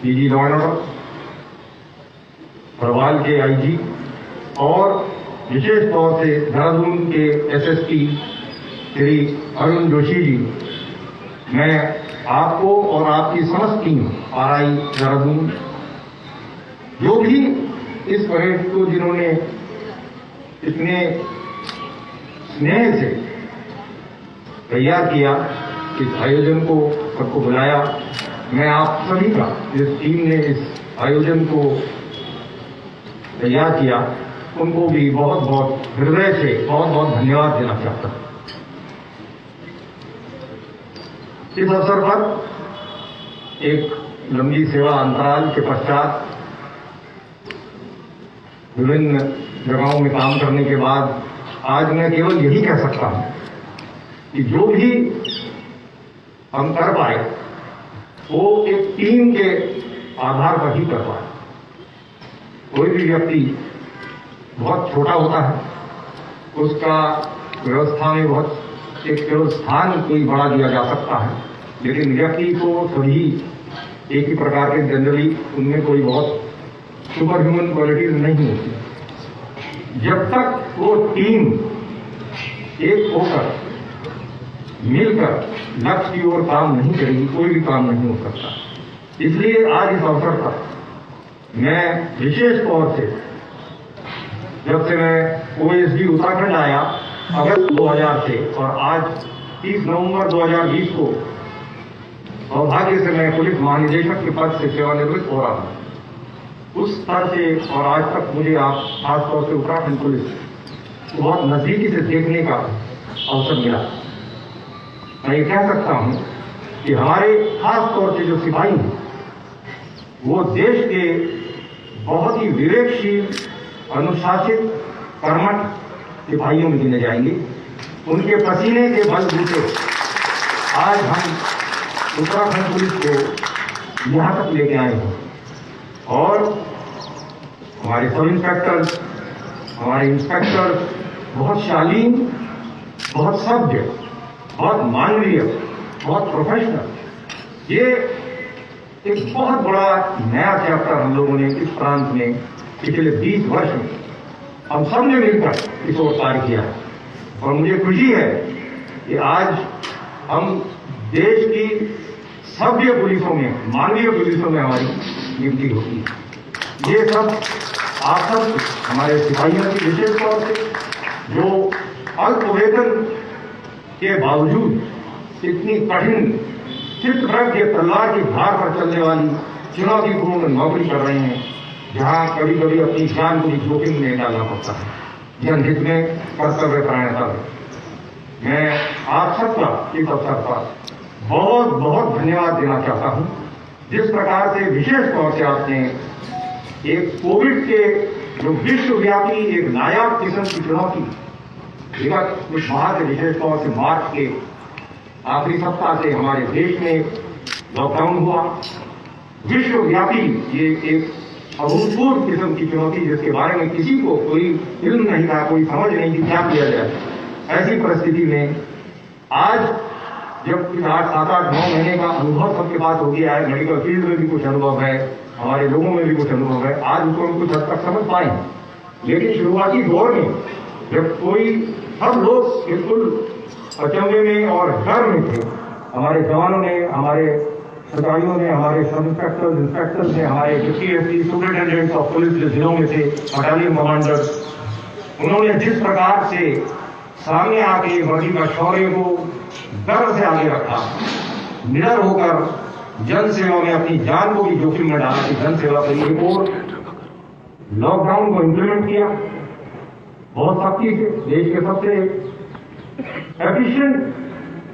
DG law and order, प्रवाल के IG, और विशेष तौर से देहरादून के SSP श्री अरुण जोशी जी, मैं आपको और आपकी समस्त टीम RI देहरादून, जो भी इस परेड को जिन्होंने इतने स्नेह से तैयार किया, इस आयोजन को सबको बुलाया, मैं आप सभी का, जिस टीम ने इस आयोजन को तैयार किया, उनको भी बहुत बहुत हृदय से बहुत बहुत धन्यवाद देना चाहता हूं। इस अवसर पर एक लंबी सेवा अंतराल के पश्चात विभिन्न जगहों में काम करने के बाद आज मैं केवल यही कह सकता हूं कि जो भी हम कर पाए वो एक टीम के आधार पर ही कर पाए। कोई भी व्यक्ति बहुत छोटा होता है, उसका व्यवस्था में बहुत एक केवल स्थान कोई बढ़ा दिया जा सकता है, लेकिन व्यक्ति को सभी एक ही प्रकार के जनरली उनमें कोई बहुत सुपर ह्यूमन क्वालिटीज नहीं होती। जब तक वो टीम एक होकर मिलकर लक्ष्य की ओर काम नहीं करेगी, कोई भी काम नहीं हो सकता। इसलिए आज इस अवसर पर मैं विशेष तौर से, जब से मैं OSD उत्तराखंड आया अगस्त 2000 से, और आज 30 नवंबर 2020 को सौभाग्य से मैं पुलिस महानिदेशक के पद से सेवानिवृत्त हो रहा हूं, उस स्तर से और आज तक मुझे आप खासतौर से उत्तराखंड पुलिस को बहुत नजदीकी से देखने का अवसर मिला। मैं ये कह सकता हूं कि हमारे खास तौर से जो सिपाही हैं, वो देश के बहुत ही विवेकशील, अनुशासित, कर्मठ सिपाहियों में गिने जाएंगे। उनके पसीने के बलबूते आज हम उत्तराखंड पुलिस को यहाँ तक लेके आए हैं। और हमारे सब इंस्पेक्टर, हमारे इंस्पेक्टर बहुत शालीन, बहुत सभ्य, बहुत मानवीय, बहुत प्रोफेशनल। ये एक बहुत बड़ा नया चैप्टर हम लोगों ने इस प्रांत में पिछले 20 वर्ष में हम सब ने मिलकर इस ओर पार किया है। और मुझे खुशी है कि आज हम देश की सभ्य पुलिसों में, मानवीय पुलिसों में हमारी गिनती होती है। ये सब आप सब हमारे सिपाहियों की विशेष तौर से जो अल्प वेतन के बावजूद इतनी कठिन चित्रभर के तलवार की धार पर चलने वाली चुनौतीपूर्ण नौकरी कर रहे हैं, जहां कभी कभी अपनी जान को भी जोखिम में डालना पड़ता है, जनहित में कर्तव्य परायणता में। मैं आप सबका इस अवसर पर बहुत बहुत धन्यवाद देना चाहता हूं। जिस प्रकार से विशेष तौर से आपने एक कोविड के जो विश्वव्यापी एक नायाब किस्म की चुनौती विगत कुछ माह से, विशेष तौर से मार्च के आखिरी सप्ताह से हमारे देश में लॉकडाउन हुआ, विश्वव्यापी ये एक अभूतपूर्व किस्म की चुनौती जिसके बारे में किसी को कोई इल्म नहीं था, कोई समझ नहीं थी क्या किया जाए। ऐसी परिस्थिति में आज जब 8, 7, 8, 9 महीने का अनुभव सबके पास हो गया है, मेडिकल फील्ड में भी कुछ अनुभव है, हमारे लोगों में भी कुछ अनुभव है, आज उसको हम कुछ हद तक समझ पाए। लेकिन शुरुआती दौर में जब सब लोग बिल्कुल अचंभे में और डर में थे, हमारे जवानों ने, हमारे अधिकारियों ने, हमारे सब इंस्पेक्टर्स ने, हमारे deputy SP, superintendent of police जो जिलों में थे, बटालियन कमांडर, उन्होंने जिस प्रकार से सामने आके वर्दी का शौर्य को डर से आगे रखा, निडर होकर जन सेवा में अपनी जान को भी जोखिम में डाला कि जन सेवा करिए, और लॉकडाउन को इम्प्लीमेंट किया बहुत सख्ती से। देश के सबसे एफिशिएंट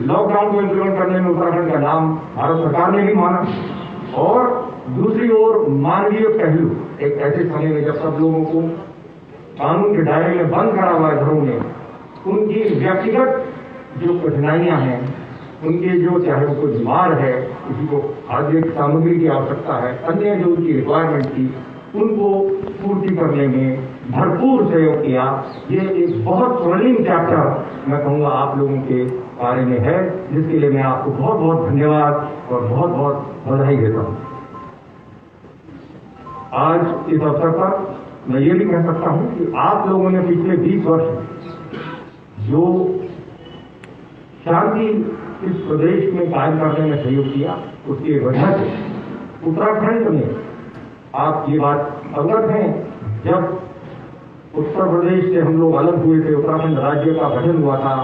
लॉकडाउन को इम्प्लीमेंट करने में उत्तराखंड का नाम भारत सरकार ने भी माना। और दूसरी ओर मानवीय पहलू, एक ऐसे समय में जब सब लोगों को कानून के दायरे में बंद करा हुआ है घरों में, उनकी व्यक्तिगत जो कठिनाइयां हैं, उनके जो चाहे वो कोई बीमार है, किसी को खाद्य सामग्री की आवश्यकता है, अन्य जो उनकी रिक्वायरमेंट थी, उनको पूर्ति करने में भरपूर सहयोग किया। ये एक बहुत स्वर्णिम चैप्टर मैं कहूँगा आप लोगों के बारे में है, जिसके लिए मैं आपको बहुत बहुत धन्यवाद और बहुत बहुत बधाई देता हूँ। आज इस अवसर पर मैं ये भी कह सकता हूँ कि आप लोगों ने पिछले 20 वर्ष जो शांति इस प्रदेश में कायम करने में सहयोग किया, उसकी वजह से उत्तराखंड में आप ये बात अवगत हैं, जब उत्तर प्रदेश से हम लोग अलग हुए थे, उत्तराखंड राज्य का गठन हुआ था,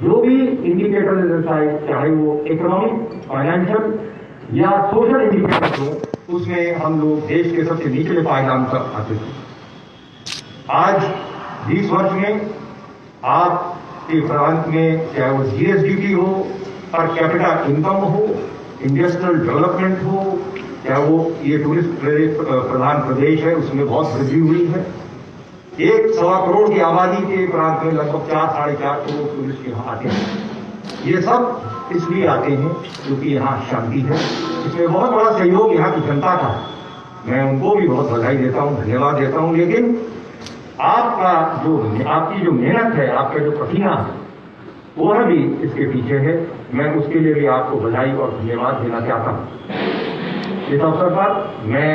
जो भी इंडिकेटर चाहे वो इकोनॉमिक, फाइनेंशियल या सोशल इंडिकेटर हो, उसमें हम लोग देश के सबसे निचले पायदान पर आते थे। आज 20 वर्ष में आपके प्रांत में चाहे वो जीएसडीपी हो, पर कैपिटा इनकम हो, इंडस्ट्रियल डेवलपमेंट हो, चाहे वो ये टूरिस्ट प्रधान प्रदेश है, उसमें बहुत वृद्धि हुई है। 1.25 करोड़ की आबादी के प्रांत में लगभग 4-4.5 करोड़ टूरिस्ट यहाँ आते हैं। ये सब इसलिए आते हैं क्योंकि यहाँ शांति है। इसमें बहुत बड़ा सहयोग यहाँ की जनता का है, मैं उनको भी बहुत बधाई देता हूँ, धन्यवाद देता हूँ। लेकिन आपकी जो मेहनत है, आपका जो पसीना है, वो भी इसके पीछे है। मैं उसके लिए भी आपको बधाई और धन्यवाद देना चाहता हूँ। इस अवसर पर मैं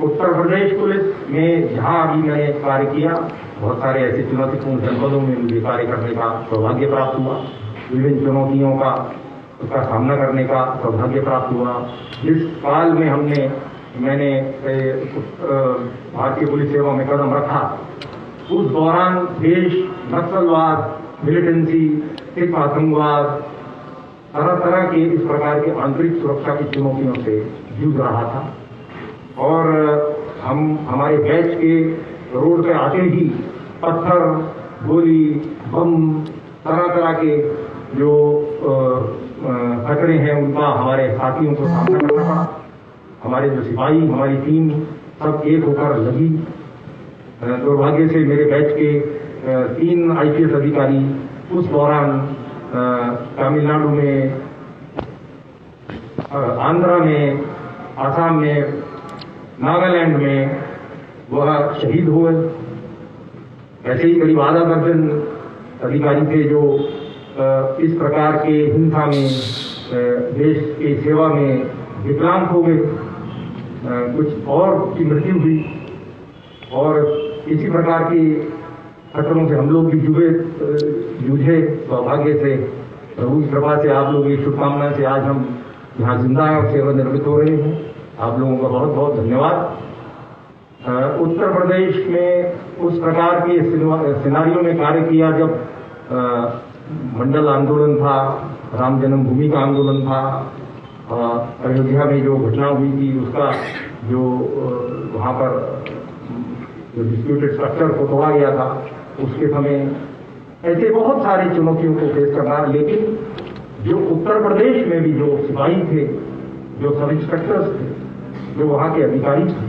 उत्तर प्रदेश पुलिस में जहां अभी मैंने कार्य किया, बहुत सारे ऐसे चुनौतीपूर्ण जनपदों में मुझे कार्य करने का सौभाग्य प्राप्त हुआ, विभिन्न चुनौतियों का उसका सामना करने का सौभाग्य प्राप्त हुआ। जिस काल में मैंने भारतीय पुलिस सेवा में कदम रखा, उस दौरान देश नक्सलवाद, मिलिटेंसी, सिख आतंकवाद, तरह तरह के इस प्रकार के आंतरिक सुरक्षा की चुनौतियों से जूझ रहा था। और हमारे बैच के रोड पे आते ही पत्थर, गोली, बम, तरह तरह के जो खतरे हैं, उनका हमारे साथियों को सामना करना पड़ा। हमारे जो सिपाही, हमारी टीम सब एक होकर लगी। दुर्भाग्य से मेरे बैच के 3 IPS अधिकारी उस दौरान तमिलनाडु में, आंध्रा में, आसाम में, नागालैंड में वह शहीद हुए। ऐसे ही करीब आधा दर्जन अधिकारी थे जो इस प्रकार के हिंसा में, देश की सेवा में विकलांग हो गए। कुछ और की मृत्यु हुई और इसी प्रकार की खतरों से हम लोग भी जूझे। सौभाग्य से, प्रभु की कृपा से, आप लोगों की शुभकामना से आज हम यहाँ जिंदा हैं और सेवानिवृत्त हो रहे हैं। आप लोगों का बहुत बहुत धन्यवाद। उत्तर प्रदेश में उस प्रकार के सिनारियों में कार्य किया जब मंडल आंदोलन था, राम जन्मभूमि का आंदोलन था, अयोध्या में जो घटना हुई थी उसका जो वहाँ पर जो डिस्प्यूटेड स्ट्रक्चर को तोड़ा गया था, उसके समय ऐसे बहुत सारी चुनौतियों को फेस करना। लेकिन जो उत्तर प्रदेश में भी जो सिपाही थे, जो सब इंस्पेक्टर्स थे, जो वहाँ के अधिकारी थे,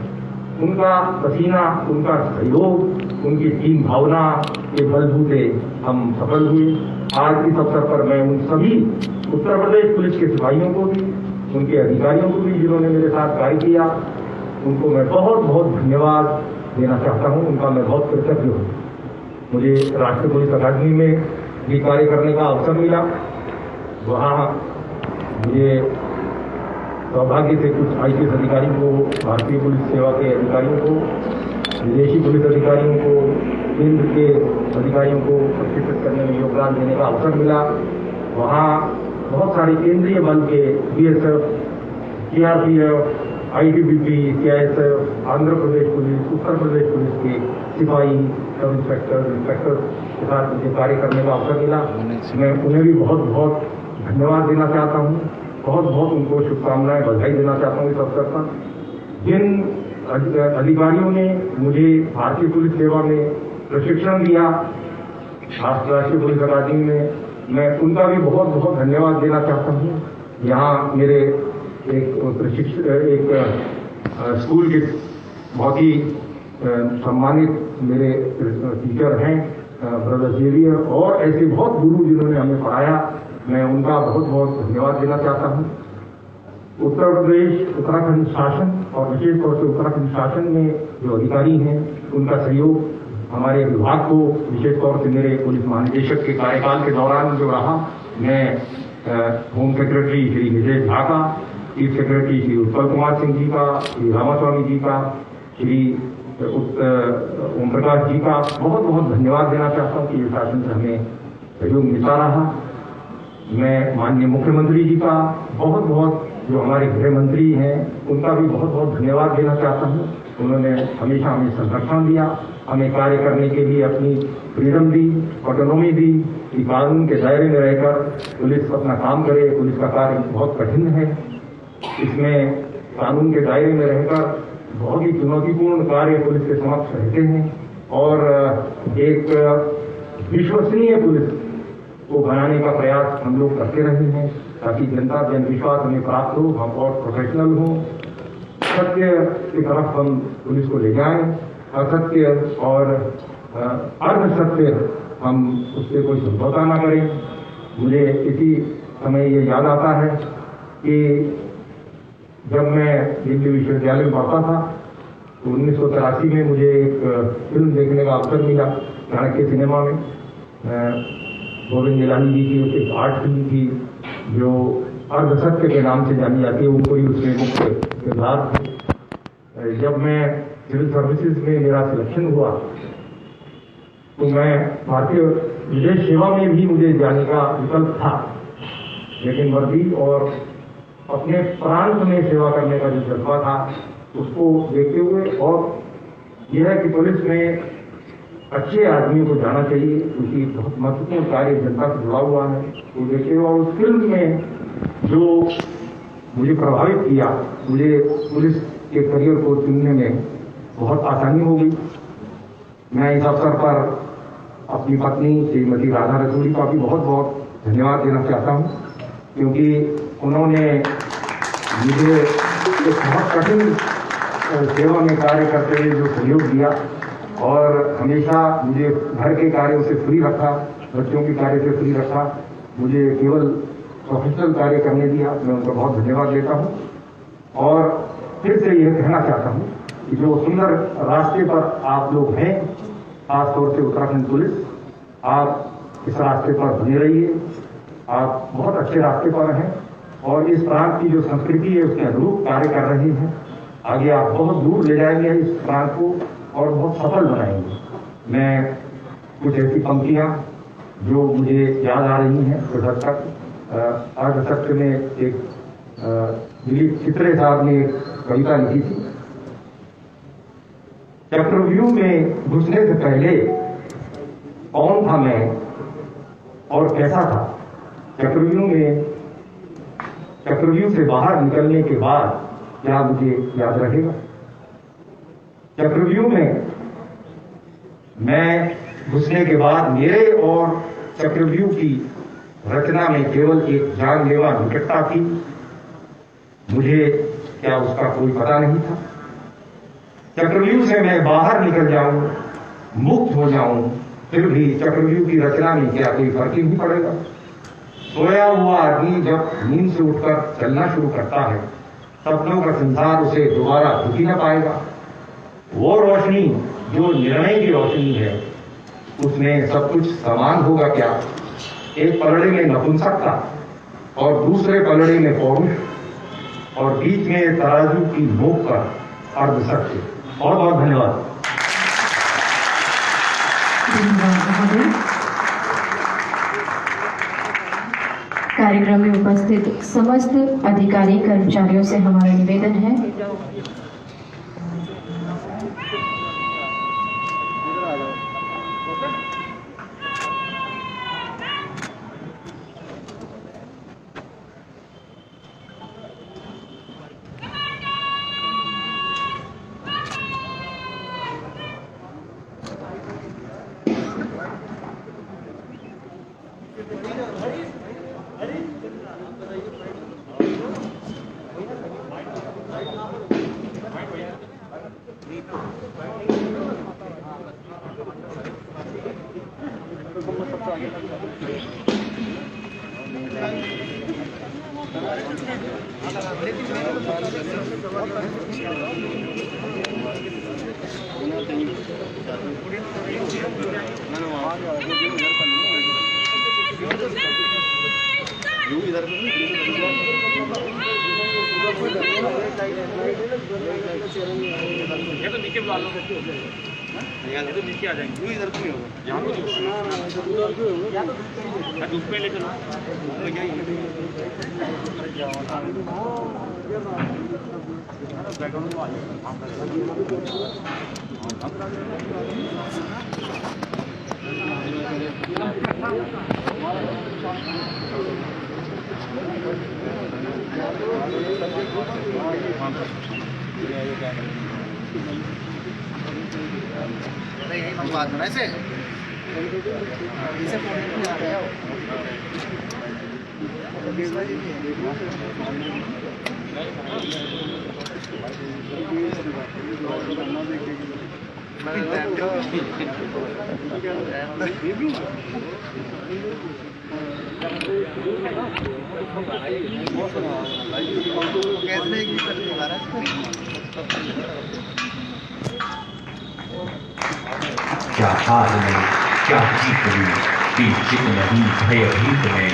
उनका पसीना, उनका सहयोग, उनकी टीम भावना के बलबूते हम सफल हुए। आज इस अवसर पर मैं उन सभी उत्तर प्रदेश पुलिस के सिपाहियों को भी, उनके अधिकारियों को भी जिन्होंने मेरे साथ कार्य किया, उनको मैं बहुत बहुत धन्यवाद देना चाहता हूँ। उनका मैं बहुत कृतज्ञ हूँ। मुझे राष्ट्रीय पुलिस अकादमी में भी कार्य करने का अवसर मिला। वहाँ मुझे सौभाग्य से कुछ IPS अधिकारियों को, भारतीय पुलिस सेवा के अधिकारियों को, विदेशी पुलिस अधिकारियों को, केंद्र के अधिकारियों को प्रशिक्षित करने में योगदान देने का अवसर मिला। वहाँ बहुत सारे केंद्रीय बल के BSF, CRPF, ITBP, CISF, Andhra Pradesh police, Uttar Pradesh police के सिपाही, सब इंस्पेक्टर के साथ मुझे कार्य करने का अवसर मिला। मैं उन्हें भी बहुत बहुत धन्यवाद देना चाहता हूँ। बहुत बहुत उनको शुभकामनाएं, बधाई देना चाहता हूँ इस अवसर पर। जिन अधिकारियों ने मुझे भारतीय पुलिस सेवा में प्रशिक्षण दिया राष्ट्रीय पुलिस अकादमी में, मैं उनका भी बहुत बहुत धन्यवाद देना चाहता हूँ। यहाँ मेरे एक स्कूल के बहुत ही सम्मानित मेरे टीचर हैं, ब्रदर जेवियर, और ऐसे बहुत गुरु जिन्होंने हमें पढ़ाया, मैं उनका बहुत बहुत धन्यवाद देना चाहता हूँ। उत्तर प्रदेश उत्तराखंड शासन और विशेष तौर से उत्तराखंड शासन में जो अधिकारी हैं, उनका सहयोग हमारे विभाग को, विशेष तौर से मेरे पुलिस महानिदेशक के कार्यकाल के दौरान जो रहा, मैं होम सेक्रेटरी श्री विजय झा का, चीफ सेक्रेटरी श्री उत्पल कुमार सिंह जी का, श्री रामास्वामी जी का, श्री ओम प्रकाश जी का बहुत बहुत धन्यवाद देना चाहता हूँ कि ये शासन से हमें सहयोग मिलता रहा। मैं माननीय मुख्यमंत्री जी का बहुत बहुत, जो हमारे गृह मंत्री हैं, उनका भी बहुत बहुत धन्यवाद देना चाहता हूँ। उन्होंने हमेशा हमें संरक्षण दिया, हमें कार्य करने के लिए अपनी फ्रीडम दी, ऑटोनॉमी दी कि कानून के दायरे में रहकर पुलिस अपना काम करे। पुलिस का कार्य बहुत कठिन है, इसमें कानून के दायरे में रहकर बहुत ही चुनौतीपूर्ण कार्य पुलिस के समक्ष रहते हैं और एक विश्वसनीय पुलिस को बनाने का प्रयास हम लोग करते रहे हैं ताकि जनता जन विश्वास हमें प्राप्त हो, हम और प्रोफेशनल हो, सत्य की तरफ हम पुलिस को ले जाएं, असत्य और अर्ध सत्य हम उससे कोई समझौता ना करें। मुझे इसी समय ये याद आता है कि जब मैं दिल्ली विश्वविद्यालय में पढ़ता था तो 1983 में मुझे एक फिल्म देखने का अवसर मिला चाणक्य सिनेमा में। गोविंद निलानी जी की एक आर्ट फिल्म थी जो अर्ध सत्य के नाम से जानी जाती है, उनको ही उसमें मुख्य किरदार थे। जब मैं सिविल सर्विसेज में मेरा सिलेक्शन हुआ तो मैं भारतीय विदेश सेवा में भी मुझे जाने का विकल्प था, लेकिन वर्दी और अपने प्रांत में सेवा करने का जो जज्बा था उसको देखते हुए और यह है कि पुलिस में अच्छे आदमियों को जाना चाहिए क्योंकि बहुत महत्वपूर्ण कार्य जनता से जुड़ा हुआ है, तो देखते हुए और उस फिल्म में जो मुझे प्रभावित किया, मुझे पुलिस के करियर को चुनने में बहुत आसानी हो गई। मैं इस अवसर पर अपनी पत्नी श्रीमती राधा रसूड़ी का भी बहुत बहुत धन्यवाद देना चाहता हूँ क्योंकि उन्होंने मुझे एक बहुत कठिन सेवा में कार्य करते हुए जो सहयोग दिया और हमेशा मुझे घर के कार्यों से फ्री रखा बच्चों के कार्य से फ्री रखा, मुझे केवल प्रोफेशनल कार्य करने दिया, मैं उनका बहुत धन्यवाद देता हूँ। और फिर से यह कहना चाहता हूँ कि जो सुंदर रास्ते पर आप लोग हैं, खासतौर से उत्तराखंड पुलिस, आप इस रास्ते पर बने रहिए। आप बहुत अच्छे रास्ते पर हैं और इस प्रांत की जो संस्कृति है उसके अनुरूप कार्य कर रहे हैं। आगे आप बहुत दूर ले जाएंगे इस प्रांत को और बहुत सफल बनाएंगे। मैं कुछ ऐसी पंक्तियाँ जो मुझे याद आ रही हैं अर्धशक्त में एक दिलीप चित्रे साहब ने एक कविता लिखी थी। चक्रव्यूह में घुसने से पहले कौन था मैं और कैसा था, चक्रव्यूह से बाहर निकलने के बाद क्या मुझे याद रहेगा। चक्रव्यूह में मैं घुसने के बाद मेरे और चक्रव्यूह की रचना में केवल एक जानलेवा निकटता थी। मुझे क्या उसका कोई पता नहीं था। चक्रव्यूह से मैं बाहर निकल जाऊं, मुक्त हो जाऊं, फिर भी चक्रव्यूह की रचना में क्या कोई फर्क ही नहीं पड़ेगा। सोया हुआ आदमी जब नींद से उठकर चलना शुरू करता है, सपनों का संसार उसे दोबारा झुक ही न पाएगा। वो रोशनी जो निर्णय की रोशनी है, उसमें सब कुछ समान होगा क्या। एक पलड़े में नपुंसकता और दूसरे पलड़े में पौरुष और बीच में तराजू की नोक पर अर्धसत्य। बहुत बहुत धन्यवाद। कार्यक्रम में उपस्थित समस्त अधिकारी कर्मचारियों से हमारा निवेदन है क्या हार में क्या जीत में, कि जित नहीं भयभीत में,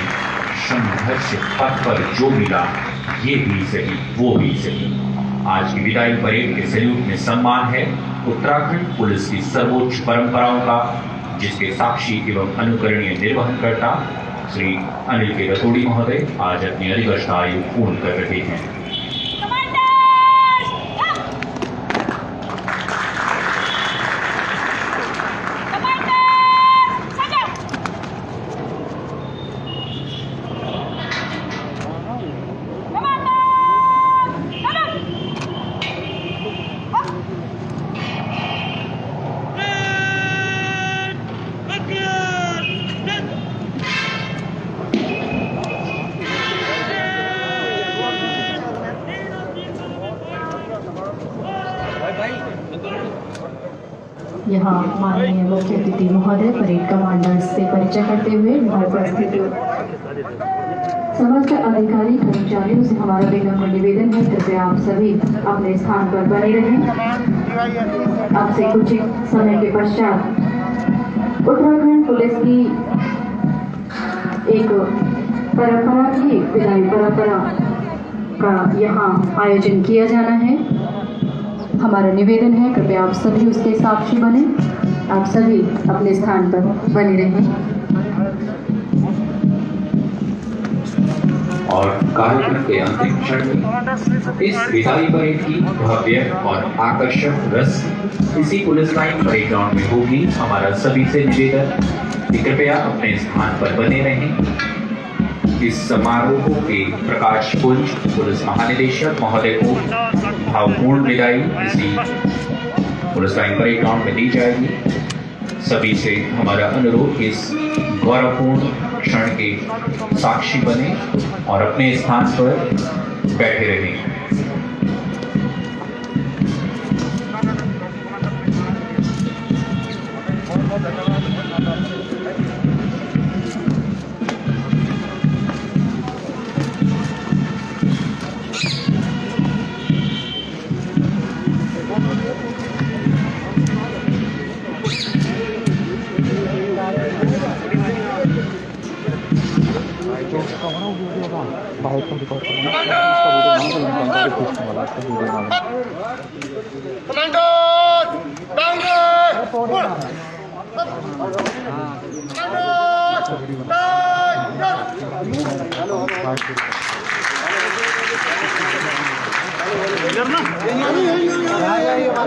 संघर्ष पथ पर जो मिला ये भी सही वो भी सही। आज की विदाई परेड के सैल्यूट में सम्मान है उत्तराखंड पुलिस की सर्वोच्च परंपराओं का, जिसके साक्षी एवं अनुकरणीय निर्वहनकर्ता श्री अनिल के रतोड़ी महोदय आज अपनी अधिवर्ष आयु पूर्ण कर रहे हैं। यहाँ माननीय मुख्य अतिथि महोदय परेड कमांडर से परिचय करते हुए यहाँ उपस्थित समस्त अधिकारी कर्मचारियों से हमारा विनम्र निवेदन है, कृपया आप सभी अपने स्थान पर बने रहें। अब से कुछ समय के पश्चात उत्तराखंड पुलिस की एक परंपरा की विदाई परंपरा का यहाँ आयोजन किया जाना है। हमारा निवेदन है, कृपया आप सभी उसके साक्षी बने, आप सभी अपने स्थान पर बने रहें। और कार्यक्रम के अंतिम क्षण में इस विदाई परेड की भव्य और आकर्षक रस्म इसी पुलिस लाइन परेड ग्राउंड में होगी। हमारा सभी से निवेदन कि कृपया अपने स्थान पर बने रहें। इस समारोह के प्रकाश पुंज पुलिस महानिदेशक महोदय को भावपूर्ण विदाई इसी पुलिस लाइन परेड ग्राउंड में दी जाएगी। सभी से हमारा अनुरोध इस गौरवपूर्ण क्षण के साक्षी बने और अपने स्थान पर बैठे रहें।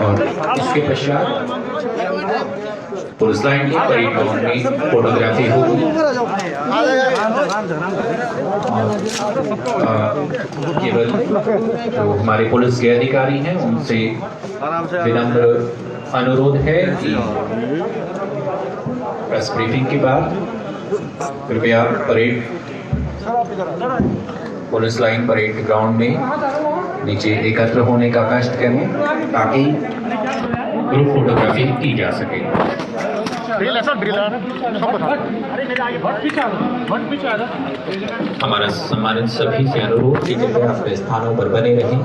और इसके पश्चात पुलिस लाइन की परेड ग्राउंड में फोटोग्राफी होगी। केवल जो हमारे पुलिस के अधिकारी हैं उनसे विनम्र अनुरोध है कि प्रेस ब्रीफिंग के बाद कृपया parade police line parade ground में नीचे एकत्र होने का कष्ट करें ताकि ग्रुप फोटोग्राफी की जा सके। हमारा सम्मानित सभी से अनुरोध कि कृपया अपने स्थानों पर बने रहें।